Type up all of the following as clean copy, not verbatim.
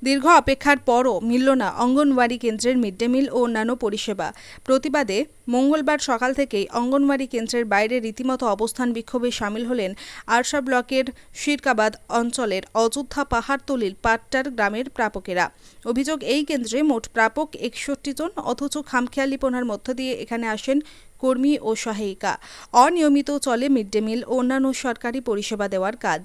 দীর্ঘ অপেক্ষার পরও মিলল না অঙ্গনওয়াড়ি কেন্দ্রের মিড ডে মিল ও অন্যান্য পরিষেবা। প্রতিবাদে মঙ্গলবার সকাল থেকেই অঙ্গনওয়াড়ি কেন্দ্রের বাইরে রীতিমতো অবস্থান বিক্ষোভে সামিল হলেন আরশা ব্লকের শিরকাবাদ অঞ্চলের অযোধ্যা পাহাড়তলির পাট্টার গ্রামের প্রাপকেরা। অভিযোগ, এই কেন্দ্রে মোট প্রাপক 61 জন, অথচ খামখেয়ালিপনার মধ্য দিয়ে এখানে আসেন কর্মী ও সহায়িকা। অনিয়মিত চলে মিড ডে মিল ও অন্যান্য সরকারি পরিষেবা দেওয়ার কাজ।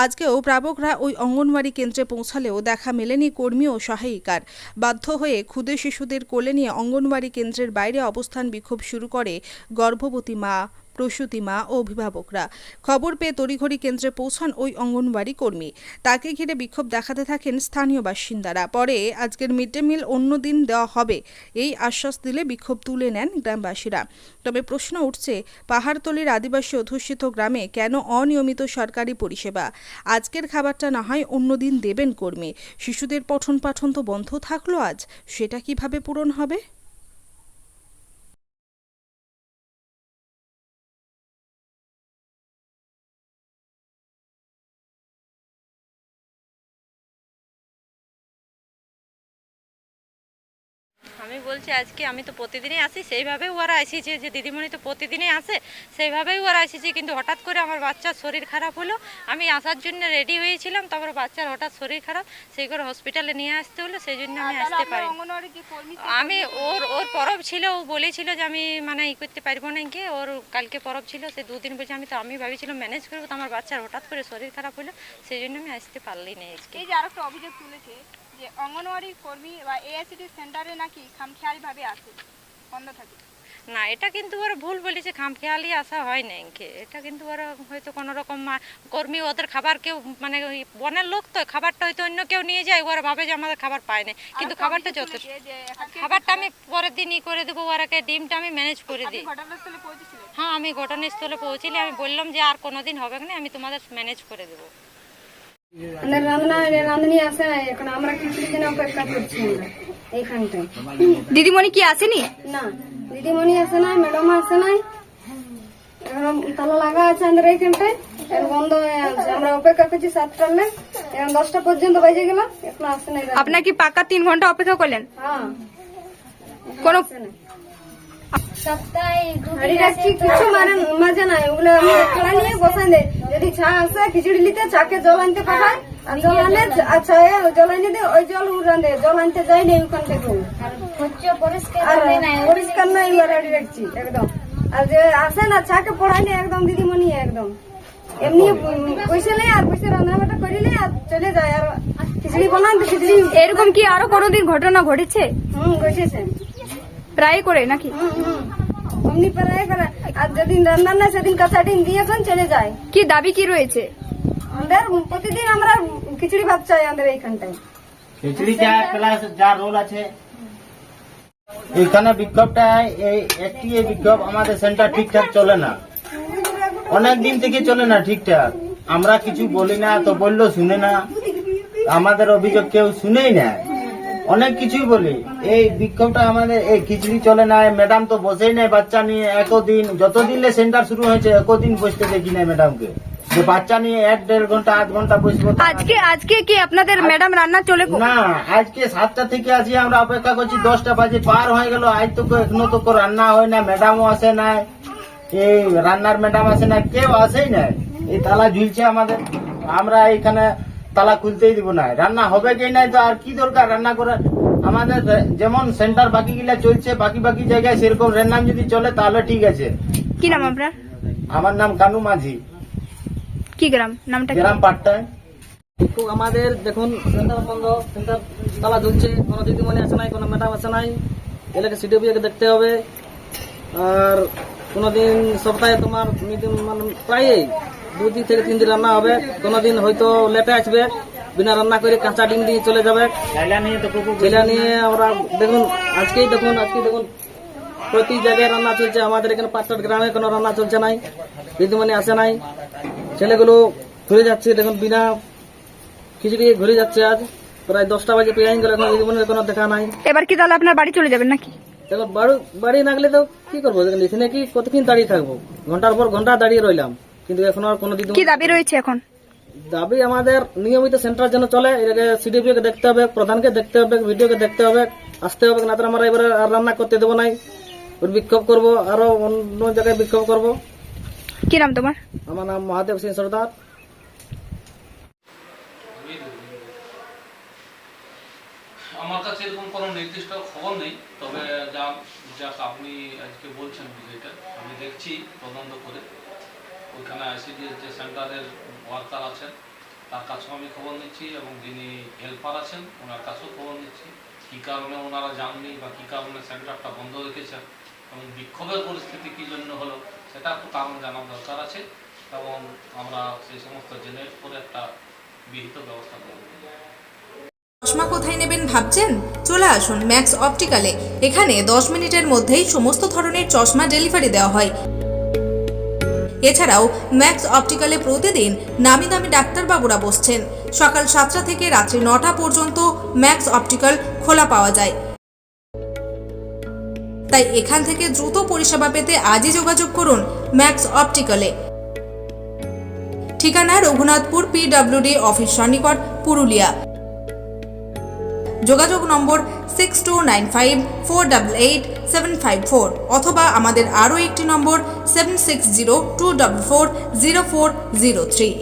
আজকেও প্রাপকরা ওই অঙ্গনওয়াড়ি কেন্দ্রে পৌঁছালেও দেখা মেলেনি কর্মী ও সহায়িকার। বাধ্য হয়ে ক্ষুদে শিশুদের কোলে নিয়ে অঙ্গনওয়াড়ি কেন্দ্রের বাইরে অবস্থান বিক্ষোভ শুরু করে গর্ভবতী মা, প্রসূতি মা ও অভিভাবকরা। খবর পেয়ে তড়িঘড়ি কেন্দ্রে পৌঁছান ওই অঙ্গনওয়াড়ি কর্মী। তাকে ঘিরে বিক্ষোভ দেখাতে থাকেন স্থানীয় বাসিন্দারা। পরে আজকের মিড ডে মিল অন্য দিন দেওয়া হবে এই আশ্বাস দিলে বিক্ষোভ তুলে নেন গ্রামবাসীরা। তবে প্রশ্ন উঠছে, পাহাড়তলির আদিবাসী অধ্যুষিত গ্রামে কেন অনিয়মিত সরকারি পরিষেবা? আজকের খাবারটা না হয় অন্যদিন দেবেন কর্মী, শিশুদের পঠন পাঠন তো বন্ধ থাকলো আজ, সেটা কিভাবে পূরণ হবে? আমি বলছি আজকে আমি তো প্রতিদিনই আসি, সেইভাবেই ওরা এসেছে যে দিদিমণি তো প্রতিদিনই আসে, সেইভাবেই ওরা এসেছে। কিন্তু হঠাৎ করে আমার বাচ্চার শরীর খারাপ হলো, আমি আসার জন্য রেডি হয়েছিলাম, তারপরে বাচ্চার হঠাৎ শরীর খারাপ, সেই করে হসপিটালে নিয়ে আসতে হলো, সেই জন্য আমি আসতে পারি। আমি ওর পরব ছিল, ও বলেছিল যে আমি মানে করতে পারবো না, কি ওর কালকে পরব ছিল, সে দুদিন বলছে। আমি ভাবিছিলাম ম্যানেজ করবো, তো আমার বাচ্চার হঠাৎ করে শরীর খারাপ হলো, সেই জন্য আমি আসতে পারলি না আজকে। এই যে আরেকটা অভিযোগ তুলেছে যে অঙ্গনওয়াড়ি কর্মী বা এআইসিটি সেন্টারে নাকি খামখেয়ালিভাবে আসে, বন্ধ থাকে। না, এটা কিন্তু ওরা ভুল বলেছে, খামখেয়ালি আসা হয় না এঁকে। এটা কিন্তু ওরা হয়তো কোনো রকম কর্মী ওদের খাবার কেউ মানে ওই বনের লোক তো খাবারটা হয়তো অন্য কেউ নিয়ে যায়, ওরা ভাবে যে আমাদের খাবার পায় না, কিন্তু খাবারটা যথেষ্ট। খাবারটা আমি পরের দিন করে দেবো, ওরাকে ডিমটা আমি ম্যানেজ করে দিই। ঘটনাস্থলে পৌঁছেছিলেন? হ্যাঁ, আমি ঘটনাস্থলে পৌঁছিলি, আমি বললাম যে আর কোনোদিন হবে না, আমি তোমাদের ম্যানেজ করে দেবো। রাঁধুনি আসে না, এখন আমরা কিছুদিন অপেক্ষা করছি আমরা এইখানটায়। দিদিমণি কি আসেনি? না, দিদিমণি আসে নাই, ম্যাডাম আসে নাই, এখন তালা লাগা আছে আমাদের এইখানটায়, এখন বন্ধ হয়ে আছে। আমরা অপেক্ষা করছি 7টার, এখন 10টা পর্যন্ত বেজে গেল, এখন আসে নাই। আপনার কি পাকা 3 ঘন্টা অপেক্ষা করলেন? হ্যাঁ, কোনো কিছু মজা নাই, ওগুলো আমি খেলা নিয়ে বসাই দেয়। যদি চা আসে খিচুড়ি নিতে, চাকে জল আনতে পাঠায়, আর জল আনলে আচ্ছা জল আনিয়ে দেয়, ওই জল রাঁধে, জল আনতে যাই না ওখান থেকে। পরিষ্কার নাই রেডি রাখছি একদম। আর যে আসে না চাকে পড়াই না একদম দিদিমণি, একদম এমনি পয়সা নেই, আর পয়সা রান্না বাটা করিলে আর চলে যায়। আর খিচুড়ি বানান তো খিচুড়ি। এরকম কি আরো কোনোদিন ঘটনা ঘটেছে? ঘটেছে প্রায় করে নাকি? অমনি প্রায় করে। আর যেদিন রান্না না সেদিন কাঁচা ডিম দিয়েছেন চলে যায়। কি দাবি কি রয়েছে? আমাদের প্রতিদিন আমরা খিচুড়ি ভাত চাই আমাদের এইখানটায়। খিচুড়ি চা প্লাস যা রোল আছে এখানে বিক্ষোভটা, এই একটি বিক্ষোভ আমাদের সেন্টার ঠিকঠাক চলে না, অনেক দিন থেকে চলে না ঠিকঠাক। আমরা কিছু বলি না তো বললো শুনে না, আমাদের অভিযোগ কেউ শুনেই না, অনেক কিছুই বলি। এই বিক্ষোভটা আমাদের, এই খিচুড়ি চলে না, ম্যাডাম তো বসেই নাই বাচ্চা নিয়ে এতদিন, যতদিন সেন্টার শুরু হয়েছে এতদিন বসতে দেখি না ম্যাডামকে, যে বাচ্চা নিয়ে 1-1.5 ঘন্টা 8 ঘন্টা বসবো। আজকে কি আপনাদের ম্যাডাম রান্না চলে? না, আজকে 7টা থেকে আছি আমরা অপেক্ষা করছি, 10টা বাজে পার হয়ে গেল, আজ তো এখনো তো রান্না হয় না, ম্যাডামও আসে না, এই রান্নার ম্যাডাম আসে না, কেউ আসেই না। এই তালা ঝুলছে আমাদের, আমরা এখানে তালা খুলতেই দিব না। রান্না হবে কি নাই তো আর কি দরকার রান্না করার? আমাদের যেমন সেন্টার বাকি গুলা চলছে, বাকি বাকি জায়গায় সেরকম রান্না যদি চলে তাহলে ঠিক আছে। কি নাম আপনার? আমার নাম কানু মাঝি, কি গ্রাম? নামটা কি? গ্রাম পাট্টায়। তো আমাদের দেখুন সেন্টার বন্ধ, সেন্টার তালা ঝুলছে, কোনো দিদিমণি আসে নাই, কোনো ম্যাডাম আসে নাই, এলাকা সিডিপিওকে দেখতে হবে। আর কোনোদিন সপ্তাহে তোমার মানে প্রায়ই 2 দিন থেকে 3 দিন রান্না হবে, কোনোদিন হয়তো লেটে আসবে, বিনা রান্না করে কাঁচা ডিম দিয়ে চলে যাবে। ছেলে নিয়ে আমরা দেখুন আজকে দেখুন প্রতি জায়গায় রান্না চলছে, আমাদের এখানে 5টা গ্রামে কোনো রান্না চলছে নাই, দিদিমণি আসে নাই, ছেলেগুলো ঘুরে যাচ্ছে, দেখুন বিনা খিচুড়ি ঘুরে যাচ্ছে। আজ প্রায় 10টা বাজে পেয়ে গেল, এখন দিদিমণির কোনো দেখা নাই। এবার কি তাহলে আপনার বাড়ি চলে যাবেন নাকি? দেখো বাড়ি না গেলে তো কি করবো, এখানে কি কতক্ষণ দাঁড়িয়ে থাকবো, ঘন্টার পর ঘন্টা দাঁড়িয়ে রইলাম, কিন্তু এখন আর কোনো দিদি। কি দাবি রয়েছে এখন? দাবি আমাদের নিয়মিত সেন্টার যেন চলে, এটাকে সিডিপি কে দেখতে হবে, প্রধানকে দেখতে হবে, ভিডিওকে দেখতে হবে, আসতে হবে, না তো আমরা এবারে আর রান্না করতে দেবো নাই, ওর বিক্ষোভ করবো, আরো অন্য জায়গায় বিক্ষোভ করবো। কি নাম তোমার? আমার নাম মহাদেব সিং সর্দার। আমার কাছে এরকম কোনো নির্দিষ্ট খবর নেই, তবে যা আপনি আজকে বলছেন বিষয়টা আমি দেখছি তদন্ত করে। ওইখানে আইসিডি যে সেন্টারের ওয়ার্কার আছেন তার কাছেও আমি খবর নিচ্ছি, এবং যিনি হেল্পার আছেন ওনার কাছেও খবর নিচ্ছি কী কারণে ওনারা যাননি বা কী কারণে সেন্টারটা বন্ধ রেখেছেন এবং বিক্ষোভের পরিস্থিতি কী জন্য হলো সেটা একটু কারণ জানার দরকার আছে, এবং আমরা সেই সমস্ত জেনে করে একটা বিহিত ব্যবস্থা করব। চশমা কোথায় নেবেন ভাবছেন? চলে আসুন ম্যাক্স অপটিক্যালে। এখানে 10 মিনিটের মধ্যেই সমস্ত ধরনের চশমা ডেলিভারি দেওয়া হয়। এছাড়াও ম্যাক্স অপটিক্যালে প্রতিদিন নামি দামি ডাক্তারবাবুরা বসছেন। সকাল 7টা থেকে রাত্রি 9টা পর্যন্ত ম্যাক্স অপটিক্যাল খোলা পাওয়া যায়। তাই এখান থেকে দ্রুত পরিষেবা পেতে আজই যোগাযোগ করুন ম্যাক্স অপটিক্যালে। ঠিকানা রঘুনাথপুর PWD অফিস সন্নিকট, পুরুলিয়া। যোগাযোগ নম্বর 6295488754 অথবা আমাদের আরও একটি নম্বর 7602440403।